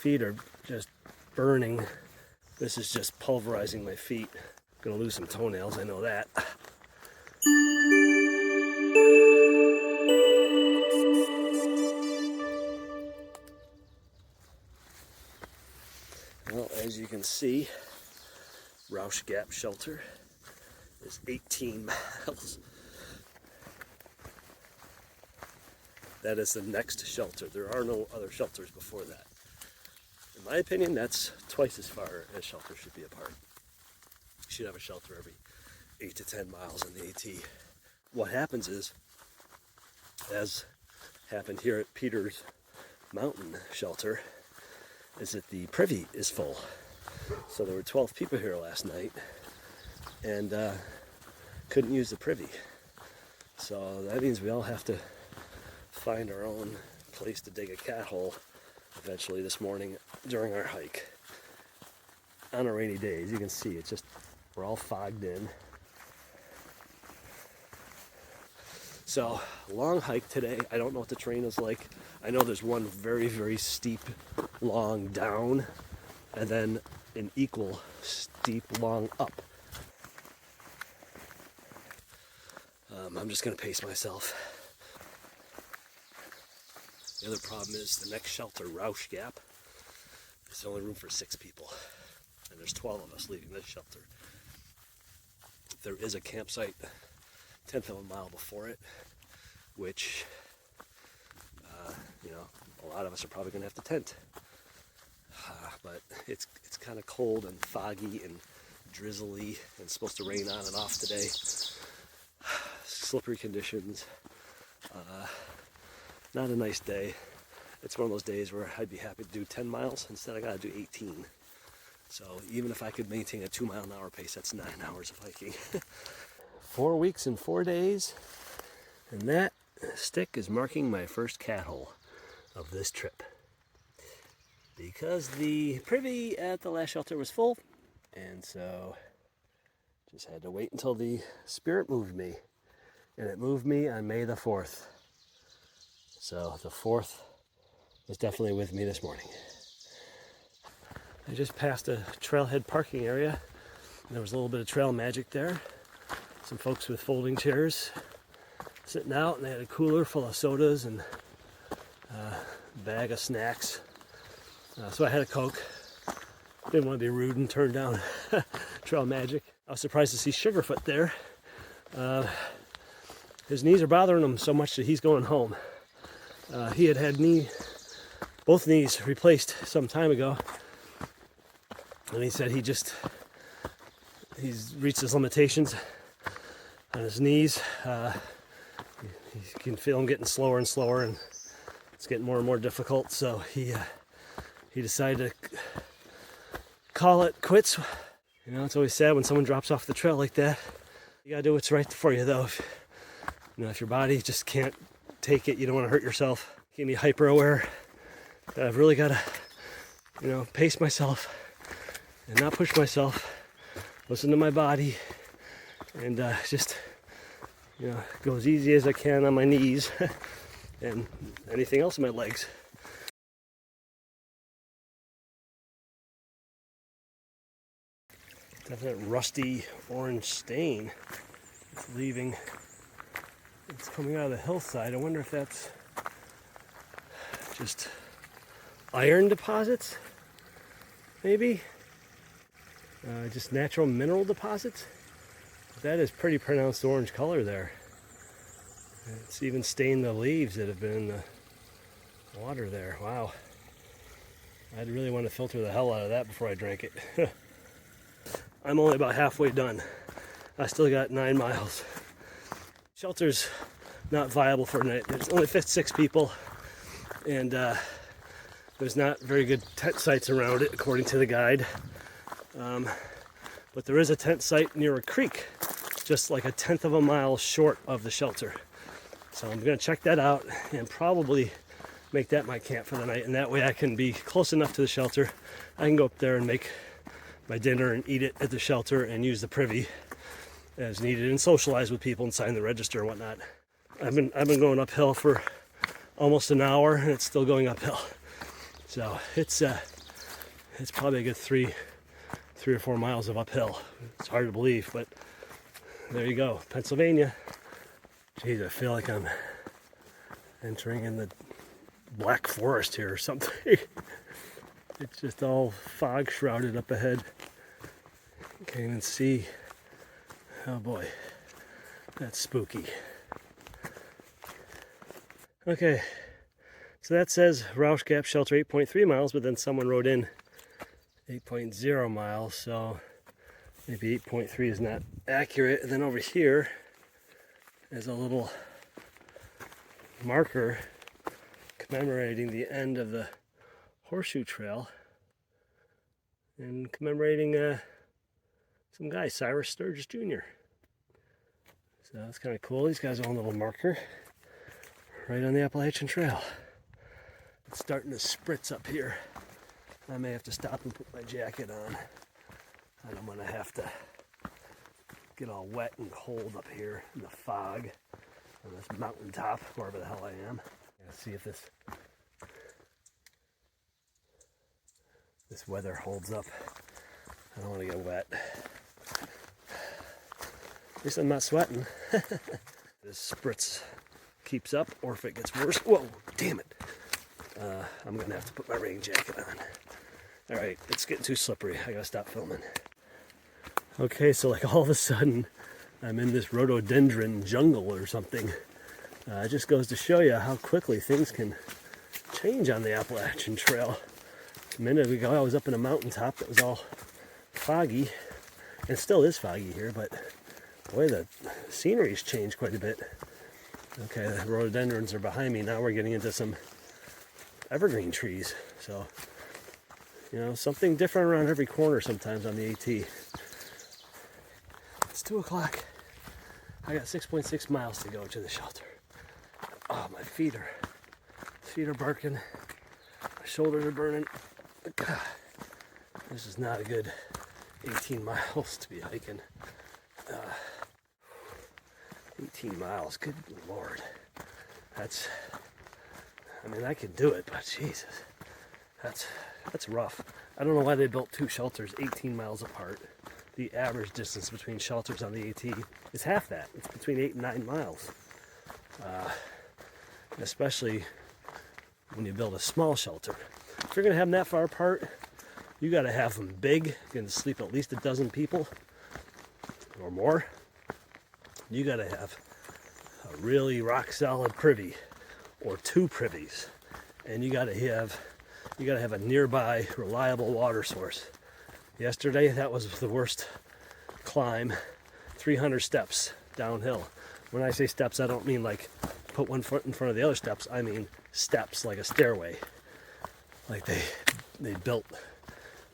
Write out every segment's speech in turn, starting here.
feet are just burning. This is just pulverizing my feet. I'm gonna lose some toenails, I know that. Well, as you can see, Rausch Gap Shelter is 18 miles. That is the next shelter. There are no other shelters before that. In my opinion, that's twice as far as shelters should be apart. You should have a shelter every 8 to 10 miles in the AT. What happens is, as happened here at Peter's Mountain Shelter, is that the privy is full. So there were 12 people here last night and couldn't use the privy. So that means we all have to find our own place to dig a cat hole eventually this morning during our hike. On a rainy day, as you can see, it's just, we're all fogged in. So, long hike today. I don't know what the terrain is like. I know there's one very, very steep, long down, and then an equal steep, long up. I'm just gonna pace myself. The other problem is the next shelter, Rausch Gap, there's only room for 6 people. And there's 12 of us leaving this shelter. There is a campsite 1/10 of a mile before it, which, a lot of us are probably gonna have to tent. But it's kind of cold and foggy and drizzly, and it's supposed to rain on and off today. Slippery conditions. Not a nice day. It's one of those days where I'd be happy to do 10 miles. Instead I gotta do 18. So even if I could maintain a 2-mile-an-hour pace, that's 9 hours of hiking. 4 weeks and 4 days. And that stick is marking my first cat hole of this trip. Because the privy at the last shelter was full. And so just had to wait until the spirit moved me. And it moved me on May the 4th. So the 4th was definitely with me this morning. I just passed a trailhead parking area. There was a little bit of trail magic there. Some folks with folding chairs sitting out, and they had a cooler full of sodas and a bag of snacks. So I had a Coke. Didn't want to be rude and turn down trail magic. I was surprised to see Sugarfoot there. His knees are bothering him so much that he's going home. He had both knees replaced some time ago, and he said he's reached his limitations on his knees. You can feel him getting slower and slower, and it's getting more and more difficult. So he decided to call it quits. It's always sad when someone drops off the trail like that. You gotta do what's right for you, though. If your body just can't take it, you don't want to hurt yourself. Keep me hyper aware. I've really got to, pace myself and not push myself. Listen to my body, and just, go as easy as I can on my knees and anything else in my legs. Definite rusty orange stain. It's leaving. It's coming out of the hillside. I wonder if that's just iron deposits, maybe? Just natural mineral deposits. That is pretty pronounced orange color there. It's even stained the leaves that have been in the water there. Wow. I'd really want to filter the hell out of that before I drank it. I'm only about halfway done. I still got 9 miles. Shelter's not viable for tonight. There's only 6 people, and there's not very good tent sites around it, according to the guide. But there is a tent site near a creek, just like 1/10 of a mile short of the shelter. So I'm going to check that out and probably make that my camp for the night, and that way I can be close enough to the shelter. I can go up there and make my dinner and eat it at the shelter and use the privy as needed and socialize with people and sign the register and whatnot. I've been going uphill for almost an hour, and it's still going uphill. So it's probably a good three or 4 miles of uphill. It's hard to believe, but there you go, Pennsylvania. Jeez, I feel like I'm entering in the Black Forest here or something. It's just all fog shrouded up ahead. Can't even see. Oh boy, that's spooky. Okay, so that says Rausch Gap Shelter 8.3 miles, but then someone wrote in 8.0 miles, so maybe 8.3 is not accurate. And then over here is a little marker commemorating the end of the horseshoe trail and commemorating some guy, Cyrus Sturgis Jr. So that's kind of cool. These guys own a little marker right on the Appalachian Trail. It's starting to spritz up here. I may have to stop and put my jacket on. I'm gonna have to get all wet and cold up here in the fog on this mountaintop, wherever the hell I am. Let's see if this weather holds up. I don't want to get wet. At least I'm not sweating. This spritz keeps up, or if it gets worse, whoa, damn it. I'm gonna have to put my rain jacket on. All right, it's getting too slippery. I gotta stop filming. Okay, so like all of a sudden, I'm in this rhododendron jungle or something. It just goes to show you how quickly things can change on the Appalachian Trail. A minute ago, I was up in a mountaintop that was all foggy, and it still is foggy here, but boy, the scenery's changed quite a bit. Okay, the rhododendrons are behind me. Now we're getting into some evergreen trees. So, you know, something different around every corner sometimes on the AT. It's 2 o'clock. I got 6.6 miles to go to the shelter. Oh, my feet are barking. My shoulders are burning. God, this is not a good 18 miles to be hiking. 18 miles, good Lord. I mean, I can do it, but Jesus, that's rough. I don't know why they built 2 shelters 18 miles apart. The average distance between shelters on the AT is half that. It's between 8 and 9 miles. Especially when you build a small shelter. If you're gonna have them that far apart, you gotta have them big. You're gonna sleep at least 12 people or more. You gotta have a really rock solid privy or 2 privies, and you gotta have a nearby reliable water source. Yesterday, that was the worst climb, 300 steps downhill. When I say steps, I don't mean like put one foot in front of the other steps. I mean steps, like a stairway. Like they built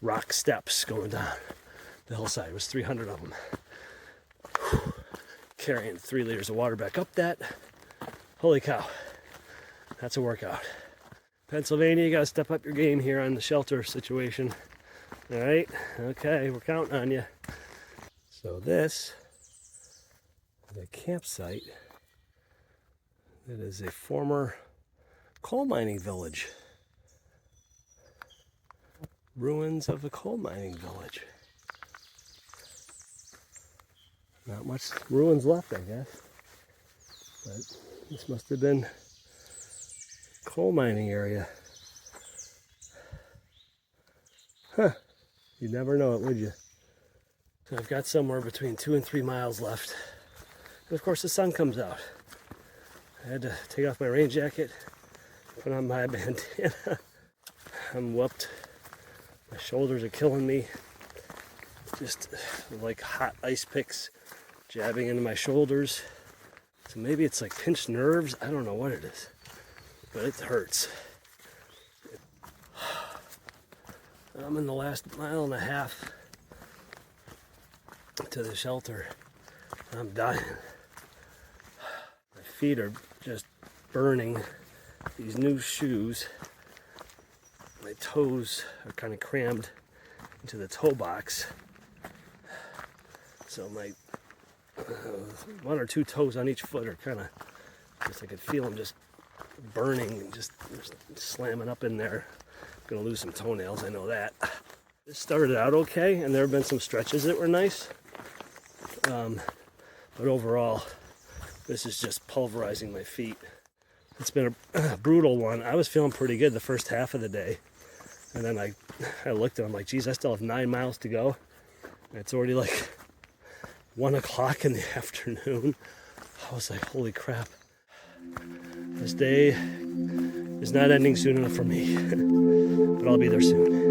rock steps going down the hillside. It was 300 of them. Whew. Carrying 3 liters of water back up that. Holy cow. That's a workout. Pennsylvania, you gotta step up your game here on the shelter situation. All right, okay, we're counting on you. So this is a campsite that is a former coal mining village. Ruins of a coal mining village. Not much ruins left, I guess. But this must have been a coal mining area. Huh. You'd never know it, would you? So I've got somewhere between 2 and 3 miles left. And of course the sun comes out. I had to take off my rain jacket, put on my bandana. I'm whooped. My shoulders are killing me. Just like hot ice picks jabbing into my shoulders. So maybe it's like pinched nerves. I don't know what it is, but it hurts. I'm in the last 1.5 miles to the shelter. I'm dying. My feet are just burning. These new shoes, my toes are kind of crammed into the toe box. So my 1 or 2 toes on each foot are kind of just, I could feel them just burning and just slamming up in there. Gonna lose some toenails, I know that. This started out okay, and there have been some stretches that were nice. But overall, this is just pulverizing my feet. It's been a brutal one. I was feeling pretty good the first half of the day. And then I looked and I'm like, geez, I still have 9 miles to go. And it's already like 1 o'clock in the afternoon. I was like, holy crap. This day is not ending soon enough for me. But I'll be there soon.